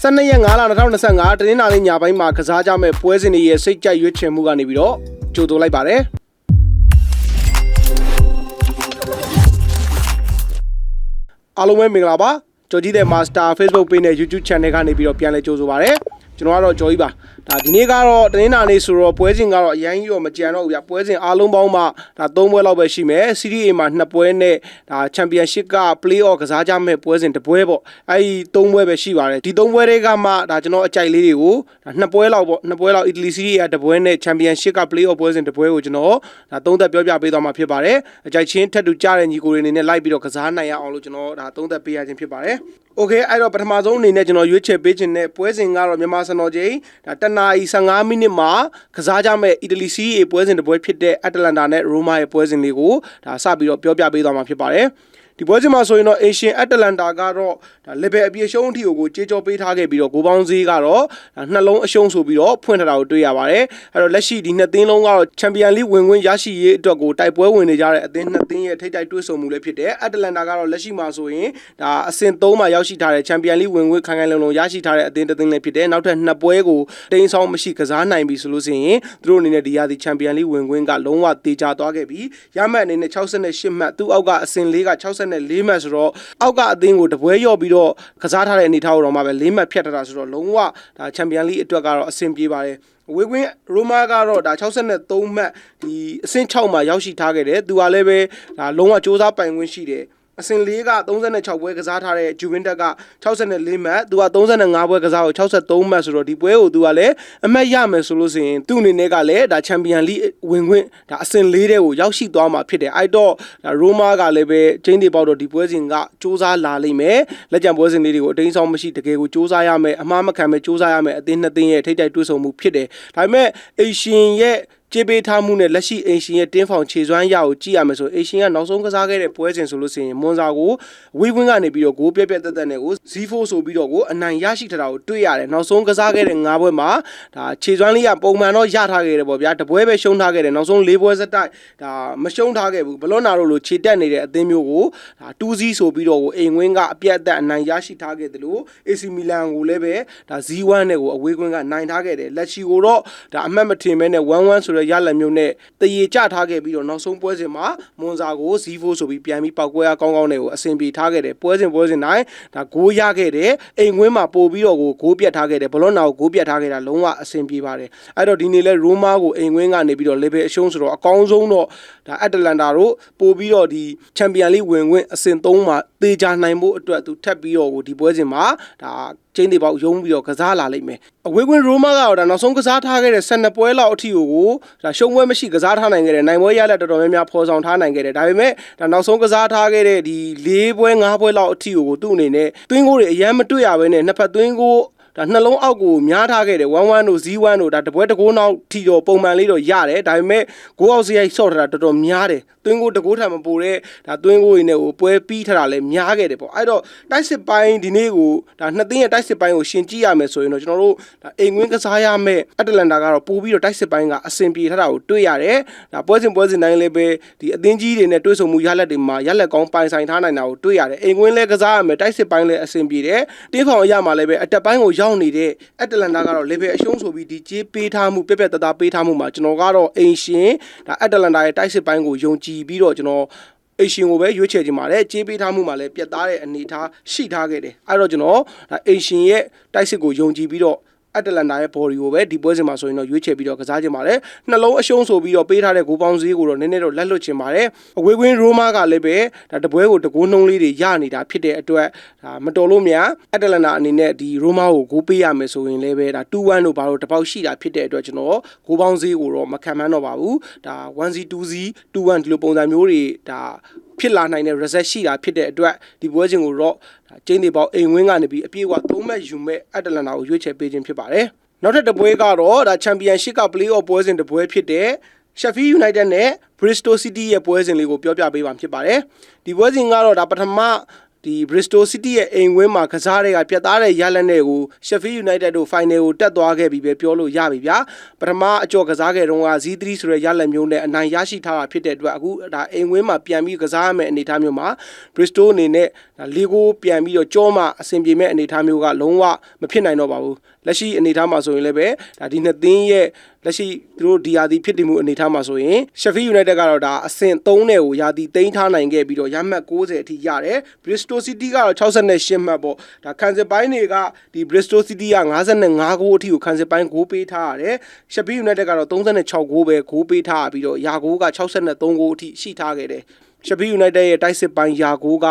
12ရက်5လ2025တနင်္လာနေ့ညပိုင်းမှာကစားကြမဲ့ပွဲစဉ်တွေရဲ့စိတ်ကြိုက်ရွေးချယ်မှုကနေပြီးတော့ကြိုးတိုးလိုက်ပါတယ်အားလုံးပဲမင်္ဂလာပါကြော်ကြီးတဲ့ Master Facebook Page နဲ့ YouTube Channel ကနေပြီးတော့ပြန်လဲကြိုးဆိုပါရစေကျွန်တော်ကတော့ကြော်ကြီးပါဒါဒီနေ့ကတော့တနင်္လာနေ့ဆိုတော့ပွဲစဉ်ကတော့အရင်ကြီးတော့မကြံတော့ဘူးဗျပွဲစဉ်အားလုံးပေါင်းမှဒါ3ပွဲလောက်ပဲရှိမယ် Serie A မှာ2ပွဲနဲ့ဒါ Championship က Play-off ကစားကြမဲ့ပွဲစဉ်တစ်ပွဲပေါ့အဲဒီ3ပွဲပဲရှိပါတယ်ဒီ3ပွဲတွေကမှဒါကျွန်တော်အကြိုက်လေးတွေကိုဒါ2ပွဲလောက်ပေါ့2ပွဲလောက် Italy Serie A တစ်ပွဲနဲ့ Championship က Play-off ပွဲစဉ်တစ်ပွဲကိုကျွန်တော်ဒါသုံးသက်ပြောပြပေးသွားမှာဖြစ်ပါတယ်အကြိုက်ချင်းထက်တူကြတဲ့ညီကိုတွေအနေနဲ့လိုက်ပြီးတော့ကစားနိုင်ရအောင်လို့ကျွန်တော်ဒါသုံးသက်ပေးရခြင်းဖြစ်ပါတယ်โอเคအဲ့တော့ပထမဆုံးအနေနဲ့ကျွန်တော်ရွေးချယ်ပေးခြင်းနဲ့ပွဲစဉ်ကတော့မြန်မာစံတော်ချိန်ဒါတနာရီ15မိနစ်မှာကစားကြမဲ့ Italy Serie A ပွဲစဉ်တစ်ပွဲဖြစ်တဲ့ Atalanta နဲ့ Roma ရဲ့ပွဲစဉ်လေးကိုဒါစပြီးတော့ပြောပြပေးသွားမှာဖြစ်ပါတယ်ဒီပွဲစဉ်မှာဆိုရင်တော့ Asian Atalanta ကတော့ဒါ level အပြည့်ရှုံးအထိကိုကြေးကြောပေးထားခဲ့ပြီးတော့ဂိုးပေါင်းဈေးကတော့နှလုံးအရှုံးဆိုပြီးတော့ဖွင့်ထားတာကိုတွေ့ရပါတယ်အဲ့တော့လက်ရှိဒီနှစ်သင်းလုံးကတော့ Champions League ဝင်ခွင့်ရရှိရေးအတွက်ကိုတိုက်ပွဲဝင်နေကြတဲ့အသင်းနှစ်သင်းရဲ့ထိပ်တိုက်တွေ့ဆုံမှုလည်းဖြစ်တယ် Atalanta ကတော့လက်ရှိမှာဆိုရင်ဒါအဆင့်3မှာရောက်ရှိထားတဲ့ Champions League ဝင်ခွင့်ခိုင်ခိုင်လုံလုံရရှိထားတဲ့အသင်းတစ်သင်းလည်းဖြစ်တယ်နောက်ထပ်နှစ်ပွဲကိုတင်းဆောင်မရှိကစားနိုင်ပြီဆိုလို့ဆိုရင်သူတို့အနေနဲ့ဒီရာသီ Champions League ဝင်ခွင့်ကလုံးဝတေချာသွားခဲ့ပြီးရမှတ်အနေနဲ့68မှတ်သူ့အောက်ကအဆင့်4က64မှတ်ဆိုတော့အောက်ကအသင်းကိုတပွဲရော့ပြီးတော့ကစားထားတဲ့အနေထားကိုတော့မှပဲ4မှတ်ဖြတ်ထားတာဆိုတော့လုံးဝဒါချန်ပီယံလိအတွက်ကတော့အဆင်ပြေပါတယ်ဝေကွင်းရိုမာကတော့ဒါ63မှတ်ဒီအဆင့်6မှာရောက်ရှိထားခဲ့တယ်သူကလည်းပဲဒါလုံးဝစ조사ပိုင်ခွင့်ရှိတယ်အဆင့်4က36ပွဲကစားထားတဲ့ဂျူဗင်တက်က64မှတ်သူက35ပွဲကစားကို63မှတ်ဆိုတော့ဒီပွဲကိုသူကလည်းအမှတ်ရမယ်ဆိုလို့ဆိုရင်သူ့အနေနဲ့ကလည်းဒါချန်ပီယံလိဝင်ခွင့်ဒါအဆင့်4တဲ့ကိုရောက်ရှိသွားမှာဖြစ်တယ်အဲ့တော့ဒါရိုမာကလည်းပဲချင်းတီပေါက်တော့ဒီပွဲစဉ်ကစ조사လာလိမ့်မယ်လက်ကျန်ပွဲစဉ်လေးတွေကိုအတင်းဆောင်မရှိတကယ်ကိုစ조사ရမယ်အမှားမခံပဲစ조사ရမယ်အသင်းနှစ်သင်းရဲ့ထိပ်တိုက်တွေ့ဆုံမှုဖြစ်တယ်ဒါပေမဲ့အေရှင်ရဲ့ကြေးပေးထားမှုနဲ့လက်ရှိအင်ရှင်ရဲ့တင်းဖောင်ခြေစွမ်းရကိုကြည့်ရမယ်ဆိုအင်ရှင်ကနောက်ဆုံးကစားခဲ့တဲ့ပွဲစဉ်ဆိုလို့ဆိုရင်မွန်စာကိုဝေးဝင်းကနေပြီးတော့ဂိုးပြက်ပြက်တက်တက်နဲ့ကို0-4ဆိုပြီးတော့ကိုအနိုင်ရရှိထားတာကိုတွေ့ရတယ်နောက်ဆုံးကစားခဲ့တဲ့9ပွဲမှာဒါခြေစွမ်းလေးကပုံမှန်တော့ရထားခဲ့တယ်ပေါ့ဗျာတပွဲပဲရှုံးထားခဲ့တယ်နောက်ဆုံး4ပွဲစတိုက်ဒါမရှုံးထားခဲ့ဘူးဘလွန်နာတို့လိုခြေတက်နေတဲ့အသင်းမျိုးကိုဒါ2-0ဆိုပြီးတော့ကိုအိမ်ဝင်းကအပြတ်အသက်အနိုင်ရရှိထားခဲ့တယ်လို့ AC Milan ကိုလည်းပဲဒါ0-1နဲ့ကိုအဝေးကွင်းကနိုင်ထားခဲ့တယ်လက်ရှိကိုတော့ဒါအမှတ်မထင်မဲနဲ့1-1ဆိုရလက်မျိုးနဲ့တရေကျထားခဲ့ပြီးတော့နောက်ဆုံးပွဲစဉ်မှာမွန်စာကို0-4ဆိုပြီးပြန်ပြီးပောက်ကွဲအားကောင်းကောင်းနဲ့ကိုအဆင်ပြေထားခဲ့တယ်ပွဲစဉ်တိုင်းဒါဂိုးရခဲ့တယ်အိမ်ဝင်းမှာပို့ပြီးတော့ကိုဂိုးပြတ်ထားခဲ့တယ်ဘလော့နာကိုဂိုးပြတ်ထားခဲ့တာလုံးဝအဆင်ပြေပါတယ်အဲ့တော့ဒီနေ့လဲရိုမာကိုအိမ်ဝင်းကနေပြီးတော့ level အရှုံးဆိုတော့အကောင်းဆုံးတော့ဒါအက်တလန်တာတို့ပို့ပြီးတော့ဒီချန်ပီယံလိဝင်ခွင့်အဆင့်3မှာသေချာနိုင်ဖို့အတွက်သူထပ်ပြီးတော့ကိုဒီပွဲစဉ်မှာဒါချင်းတွေပေါက်ရုံးပြီးတော့ကစားလာလိမ့်မယ်အဝေးကွင်းရိုမာကတော့ဒါနောက်ဆုံးကစားထားခဲ့တဲ့12ပွဲလောက်အထိကိုဒါရှုံးပွဲမရှိကစားထားနိုင်ခဲ့တယ်နိုင်ပွဲရလက်တော်တော်များများဖော်ဆောင်ထားနိုင်ခဲ့တယ်ဒါပေမဲ့ဒါနောက်ဆုံးကစားထားခဲ့တဲ့ဒီ4ပွဲ5ပွဲလောက်အထိကိုသူ့အနေနဲ့သွင်းကိုတွေအရန်မတွေ့ရဘဲနဲ့နှစ်ဖက်သွင်းကိုဒါနှလုံးအောက်ကိုများထားခဲ့တယ်1-1တို့0-1တို့ဒါတပွဲတကိုးနောက်ထီတော့ပုံမှန်လေးတော့ရတယ်ဒါပေမဲ့ဂိုးအောက်စရိုက်ဆော့ထားတာတော်တော်များတယ်သွင်းကိုတကိုးထံမပိုတဲ့ဒါသွင်းကိုရင်းနဲ့ကိုပွဲပြီးထားတာလည်းများခဲ့တယ်ပေါ့အဲ့တော့တိုက်စစ်ပိုင်းဒီနေ့ကိုဒါနှစ်သင်းရဲ့တိုက်စစ်ပိုင်းကိုရှင်ကြည့်ရမယ်ဆိုရင်တော့ကျွန်တော်တို့ဒါအိမ်ဝင်းကစားရမယ်အက်တလန်တာကတော့ပို့ပြီးတော့တိုက်စစ်ပိုင်းကအဆင်ပြေထားတာကိုတွေ့ရတယ်ဒါပွဲစဉ်တိုင်းလည်းပဲဒီအသင်းကြီးတွေနဲ့တွေ့ဆုံမှုရလက်တွေမှာရလက်ကောင်းပိုင်ဆိုင်ထားနိုင်တာကိုတွေ့ရတယ်အိမ်ဝင်းလည်းကစားရမယ်တိုက်စစ်ပိုင်းလည်းအဆင်ပြေတယ်တင်းဖောင်အရမှာလည်းပဲအတက်ပိုင်းကိုရောက်နေတဲ့အက်တလန်တာကတော့ level အရှုံးဆိုပြီးဒီကြေးပေးထားမှုပြက်ပြက်တသားပေးထားမှုမှာကျွန်တော်ကတော့အင်ရှင်ဒါအက်တလန်တာရဲ့တိုက်စစ်ပိုင်းကိုယုံကြည်ပြီးတော့ကျွန်တော်အရှင်ကိုပဲရွေးချယ်ခြင်းပါတယ်ကြေးပေးထားမှုမှာလည်းပြတ်သားတဲ့အနေအထားရှိထားခဲ့တယ်အဲ့တော့ကျွန်တော်ဒါအရှင်ရဲ့တိုက်စစ်ကိုယုံကြည်ပြီးတော့အက်တလန်တာရဲ့ body ကိုပဲဒီပွဲစဉ်မှာဆိုရင်တော့ရွေးချယ်ပြီးတော့ကစားခြင်းပါတယ်နှလုံးအရှုံးဆိုပြီးတော့ပေးထားတဲ့ဂိုးပေါင်းဈေးကိုတော့နည်းနည်းတော့လက်လွတ်ခြင်းပါတယ်အဝေးကွင်းရိုမာကလည်းပဲဒါတပွဲကိုတကိုးနှုံးလေးတွေရနေတာဖြစ်တဲ့အတွက်ဒါမတော်လို့များအက်တလန်တာအနေနဲ့ဒီရိုမာကိုဂိုးပေးရမယ်ဆိုရင်လည်းပဲဒါ2-1တို့ဘာလို့တပေါက်ရှိတာဖြစ်တဲ့အတွက်ကျွန်တော်ဂိုးပေါင်းဈေးကိုတော့မခံမှန်းတော့ပါဘူးဒါ 1-2-2-1 ဒီလိုပုံစံမျိုးတွေဒါဖြစ်လာနိုင်တဲ့ result ရှိတာဖြစ်တဲ့အတွက်ဒီပွဲစဉ်ကိုတော့ကျင်းတွေပေါက်အိမ်ဝင်းကနေပြီးအပြည့်အဝ3မှတ်ယူမဲ့အက်တလန်တာကိုရွေးချယ်ပေးခြင်းဖြစ်ပါတယ်နောက်ထပ်တစ်ပွဲကတော့ဒါ Championship က Play-off ပွဲစဉ်တစ်ပွဲဖြစ်တဲ့ Sheffield United နဲ့ Bristol City ရဲ့ပွဲစဉ်လေးကိုပြောပြပေးပါဖြစ်ပါတယ်ဒီပွဲစဉ်ကတော့ဒါပထမ ဒီ Bristol City ရဲ့အိမ်ဝင်းမှာကစားတဲ့ကပြတ်သားတဲ့ရလဒ်နဲ့ကို Sheffield United တို့ final ကိုတက်သွားခဲ့ပြီပဲပြောလို့ရပြီဗျာပထမအကြော်ကစားခဲ့တော့က Z3 ဆိုတဲ့ရလဒ်မျိုးနဲ့အနိုင်ရရှိထားတာဖြစ်တဲ့အတွက်အခုဒါအိမ်ဝင်းမှာပြန်ပြီးကစားရမယ့်အနေအထားမျိုးမှာ Bristol အနေနဲ့၄ဂိုးပြန်ပြီးတော့ကြောမှအဆင်ပြေမဲ့အနေအထားမျိုးကလုံးဝမဖြစ်နိုင်တော့ပါဘူးလက်ရှိအနေအထားမှာဆိုရင်လည်းပဲဒါဒီနှစ်သင်းရဲ့လက်ရှိသူတို့ဒီယာတီဖြစ်တည်မှုအနေအထားမှာဆိုရင် Sheffield United ကတော့ဒါအဆင့်3နဲ့ကိုယာတီသိမ်းထားနိုင်ခဲ့ပြီးတော့ရမှတ်60အထိရတယ် Bristol City ကတော့68မှတ်ပေါ့ဒါခံစစ်ပိုင်းတွေကဒီ Bristol City က55ဂိုးအထိကိုခံစစ်ပိုင်းဂိုးပေးထားရတယ် Sheffield United ကတော့36ဂိုးပဲဂိုးပေးထားပြီးတော့ယာဂိုးက63ဂိုးအထိရှိထားခဲ့တယ် Sheffield United ရဲ့တိုက်စစ်ပိုင်းယာဂိုးက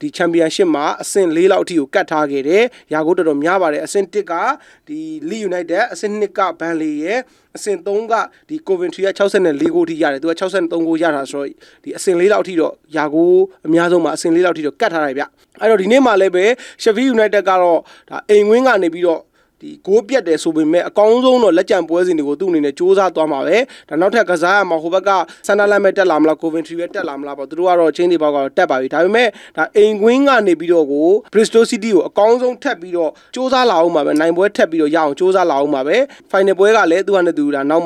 ဒီချန်ပီယံရှစ်မှာအဆင့်4လောက်အထိကိုကတ်ထားခဲ့တယ်။ရာဂိုးတော်တော်များပါတယ်အဆင့်1ကဒီ Leeds United အဆင့်2က Burnley ရဲ့အဆင့်3ကဒီ Coventry က64ဂိုးအထိရတယ်သူက63ဂိုးရတာဆိုတော့ဒီအဆင့်4လောက်အထိတော့ရာဂိုးအများဆုံးမှာအဆင့်4လောက်အထိတော့ကတ်ထားတယ်ဗျ။အဲ့တော့ဒီနေ့မှာလည်းပဲ Sheffield United ကတော့ဒါအိမ်ဝင်းကနေပြီးတော့ဒီဂိုးပြတ်တယ်ဆိုပေမဲ့အကောင်းဆုံးတော့လက်ကျန်ပွဲစဉ်တွေကိုသူ့အနေနဲ့စူးစမ်းသွားမှာပဲဒါနောက်ထပ်ကစားရမှာဟိုဘက်ကဆန်ဒါလန်ပဲတက်လာမလား Coventry ပဲတက်လာမလားပေါ့သူတို့ကတော့ချင်းတွေဘောက်ကတော့တက်ပါပြီဒါပေမဲ့ဒါအိမ်ကွင်းကနေပြီးတော့ကို Bristol City ကိုအကောင်းဆုံးထပ်ပြီးတော့စူးစမ်းလာအောင်ပါပဲနိုင်ပွဲထပ်ပြီးတော့ရအောင်စူးစမ်းလာအောင်ပါပဲ final ပွဲကလည်းသူကနဲ့သူဒါနောက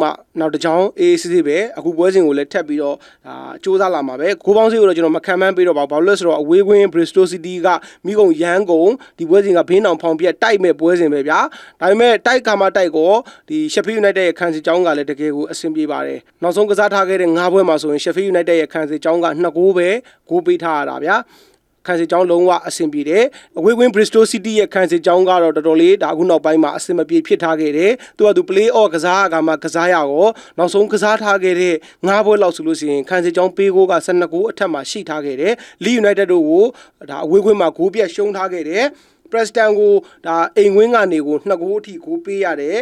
်တစ်ချောင်းအေးစစ်စစ်ပဲအခုပွဲစဉ်ကိုလည်းထပ်ပြီးတော့ဒါစူးစမ်းလာမှာပဲဂိုးပေါင်းစီကိုတော့ကျွန်တော်မခံမှန်းပြီးတော့ဘာလို့လဲဆိုတော့အဝေးကွင်း Bristol City ကမိကုံရန်ကုန်ဒီပွဲစဉ်ကဘေးနောင်ဖောင်ပြက်တိုက်မဲ့ပွဲစဉ်ပဲဗျာဒါပေမဲ့တိုက်ကာမတိုက်ကိုဒီ Sheffield United ရဲ့ခံစစ်ကြောင်းကလည်းတကယ်ကိုအဆင်ပြေပါတယ်နောက်ဆုံးကစားထားခဲ့တဲ့9ပွဲမှာဆိုရင် Sheffield United ရဲ့ခံစစ်ကြောင်းက2ဂိုးပဲဂိုးပေးထားရတာဗျာခံစစ်ကြောင်းလုံးဝအဆင်ပြေတယ်အဝေးကွင်း Bristol City ရဲ့ခံစစ်ကြောင်းကတော့တော်တော်လေးဒါအခုနောက်ပိုင်းမှာအဆင်မပြေဖြစ်ထားခဲ့တယ်သူကသူ play off ကစားကမှကစားရတော့နောက်ဆုံးကစားထားခဲ့တဲ့9ပွဲလောက်ဆိုလို့ရှိရင်ခံစစ်ကြောင်းပေးဂိုးက12ဂိုးအထက်မှာရှိထားခဲ့တယ် Leeds United တို့ကိုဒါအဝေးကွင်းမှာဂိုးပြတ်ရှုံးထားခဲ့တယ်Preston ကိုဒါအိမ်ဝင်းကနေကို2ဂိုးအထိဂိုးပေးရတယ်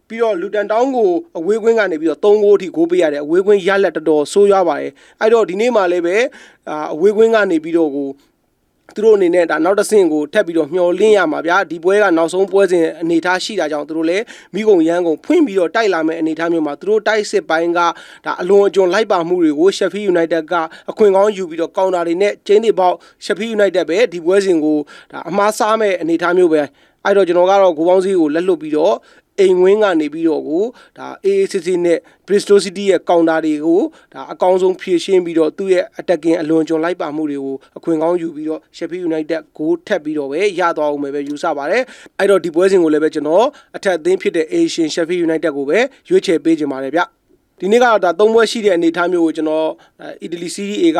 ပြီးတော့ Luton Town ကိုအဝေးကွင်းကနေပြီးတော့3ဂိုးအထိဂိုးပေးရတယ်အဝေးကွင်းရလက်တော်တော်ဆိုးရွားပါတယ်အဲ့တော့ဒီနေ့မှလည်းပဲအဝေးကွင်းကနေပြီးတော့ကိုသူတို့အနေနဲ့ဒါနောက်တစ်ဆင့်ကိုထပ်ပြီးတော့မျှော်လင့်ရမှာဗျာဒီပွဲကနောက်ဆုံးပွဲစဉ်အနေထားရှိတာကြောင့်သူတို့လည်းမိကုံရန်ကုန်ဖွင့်ပြီးတော့တိုက်လာမယ့်အနေထားမျိုးမှာသူတို့တိုက်စစ်ပိုင်းကဒါအလွန်အကျွံလိုက်ပါမှုတွေကို Sheffield United ကအခွင့်ကောင်းယူပြီးတော့ကောင်တာတွေနဲ့ကျင်းတွေပေါက် Sheffield United ပဲဒီပွဲစဉ်ကိုဒါအမှားစားမဲ့အနေထားမျိုးပဲအဲ့တော့ကျွန်တော်ကတော့ဂိုးပေါင်းစီးကိုလက်လွတ်ပြီးတော့အိမ်ဝင်းကနေပြီးတော့ကိုဒါ AACC နဲ့ Bristol City ရဲ့ကောင်တာတွေကိုဒါအကောင်းဆုံးဖြည့်ရှင်းပြီးတော့သူ့ရဲ့ attacking အလွန်ကျွံလိုက်ပါမှုတွေကိုအခွင့်ကောင်းယူပြီးတော့ Sheffield United ကိုထက်ပြီးတော့ပဲရသွားအောင်ပဲယူဆပါတယ်အဲ့တော့ဒီပွဲစဉ်ကိုလည်းပဲကျွန်တော်အထက်အသင်းဖြစ်တဲ့ Asian Sheffield United ကိုပဲရွေးချယ်ပေးကြပါတယ်ဗျဒီနေ့ကတော့ဒါ3ပွဲရှိတဲ့အနေအထားမျိုးကိုကျွန်တော် Italy Serie A က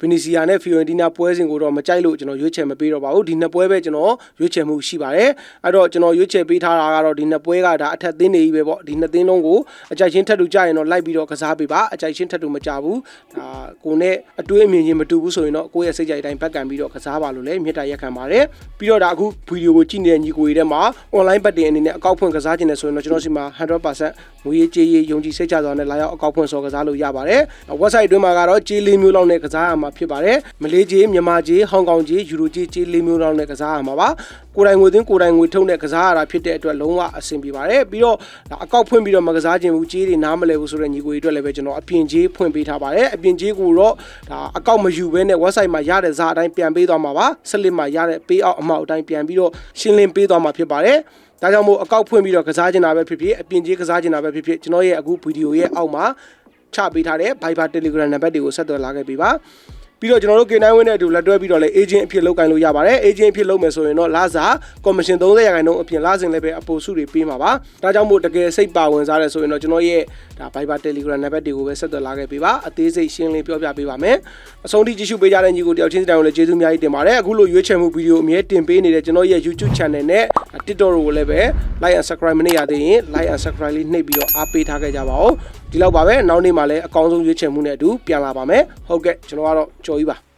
Venezia နဲ့ Fiorentina ပွဲစဉ်ကိုတော့မကြိုက်လို့ကျွန်တော်ရွေးချယ်မပေးတော့ပါဘူးဒီနှစ်ပွဲပဲကျွန်တော်ရွေးချယ်မှုရှိပါတယ်အဲ့တော့ကျွန်တော်ရွေးချယ်ပေးထားတာကတော့ဒီနှစ်ပွဲကဒါအထက်သင်းတွေကြီးပဲပေါ့ဒီနှစ်သင်းလုံးကိုအကြိုက်ချင်းထပ်တူကြရင်တော့လိုက်ပြီးတော့ကစားပေးပါအကြိုက်ချင်းထပ်တူမကြဘူးဒါကိုနဲ့အတွေးအမြင်ချင်းမတူဘူးဆိုရင်တော့ကိုယ့်ရဲ့စိတ်ကြိုက်တိုင်းဘက်ကန်ပြီးတော့ကစားပါလို့လည်းမြစ်တာရက်ခံပါတယ်ပြီးတော့ဒါအခုဗီဒီယိုကိုကြည့်နေတဲ့ညီကိုတွေထဲမှာ online betting အနေနဲ့အကောက်ဖွင့်ကစားခြင်းနဲ့ဆိုရင်တော့ကျွန်တော်စီမှာ 100% ငွေကြေးရေးယုံကြည်စိတ်ချစွာနဲ့လာရောက်အကောက်ဖွင့်စော်ကစားလို့ရပါတယ် website အတွင်းမှာကတော့ကြေး၄မျိုးလောက်နဲ့ကစားရမှာဖြစ်ပါတယ်မလေးကြေးမြန်မာကြေးဟောင်ကောင်ကြေးယူရိုကြေး၄မျိုးလောက်နဲ့ကစားရမှာပါကိုယ်တိုင်ငွေသွင်းကိုယ်တိုင်ငွေထုတ်နဲ့ကစားရတာဖြစ်တဲ့အတွက်လုံးဝအဆင်ပြေပါတယ်ပြီးတော့အကောက်ဖွင့်ပြီးတော့မကစားခြင်းဘူးကြေးတွေနားမလဲဘူးဆိုတဲ့ညီကိုတွေအတွက်လည်းပဲကျွန်တော်အပြင်ကြေးဖွင့်ပေးထားပါတယ်အပြင်ကြေးကိုတော့ဒါအကောက်မယူဘဲနဲ့ website မှာရတဲ့ဇာအတိုင်းပြန်ပေးသွားမှာပါဆက်လက်မှာရတဲ့ pay out အမောက်အတိုင်းပြန်ပြီးတော့ရှင်းလင်းပေးသွားမှာဖြစ်ပါတယ်ဒါကြောင့်မို့အကောက်ဖွင့်ပြီးတော့ကစားခြင်းတာပဲဖြစ်ဖြစ်အပြင်ကြေးကစားခြင်းတာပဲဖြစ်ဖြစ်ကျွန်တော်ရဲ့အခုဗီဒီယိုရဲ့အောက်မှာချပေးထားတဲ့ Viber Telegram နံပါတ်တွေကိုဆက်သွယ်လာခဲ့ပေးပါပြီးတော့ကျွန်တော်တို့ K9 ဝင်းနဲ့အတူလက်တွဲပြီးတော့လည်း agent အဖြစ်လုပ်ကိုင်လို့ရပါတယ် agent အဖြစ်လုပ်မယ်ဆိုရင်တော့လစာ commission 30% အပြင်လစဉ်လည်းပဲအပိုစုတွေပေးမှာပါဒါကြောင့်မို့တကယ်စိတ်ပါဝင်စားတယ်ဆိုရင်တော့ကျွန်တော်ရဲ့ဒါ Viber Telegram နံပါတ်တွေကိုပဲဆက်သွယ်လာခဲ့ပေးပါအသေးစိတ်ရှင်းလင်းပြောပြပေးပါမယ်အဆုံးထိကြည့်ရှုပေးကြတဲ့ညီကိုတယောက်ချင်းစီတိုင်းကိုလည်းကျေးဇူးအများကြီးတင်ပါတယ်အခုလိုရွေးချယ်မှုဗီဒီယိုအမြဲတင်ပေးနေတဲ့ကျွန်တော်ရဲ့ YouTube channel နဲ့ TikTok ကိုလည်းပဲ like and subscribe မနေရသေးရင် like and subscribe လေးနှိပ်ပြီးတော့အားပေးထားခဲ့ကြပါဦးဒီလောက်ပါပဲနောက်နေ့မှာလည်းအကောင်းဆုံးရွေးချယ်မှုနဲ့အတူပြန်လာပါမယ်ဟုတ်ကဲ့ကျွန်တော်ကတော့ကြော်ကြီးပါ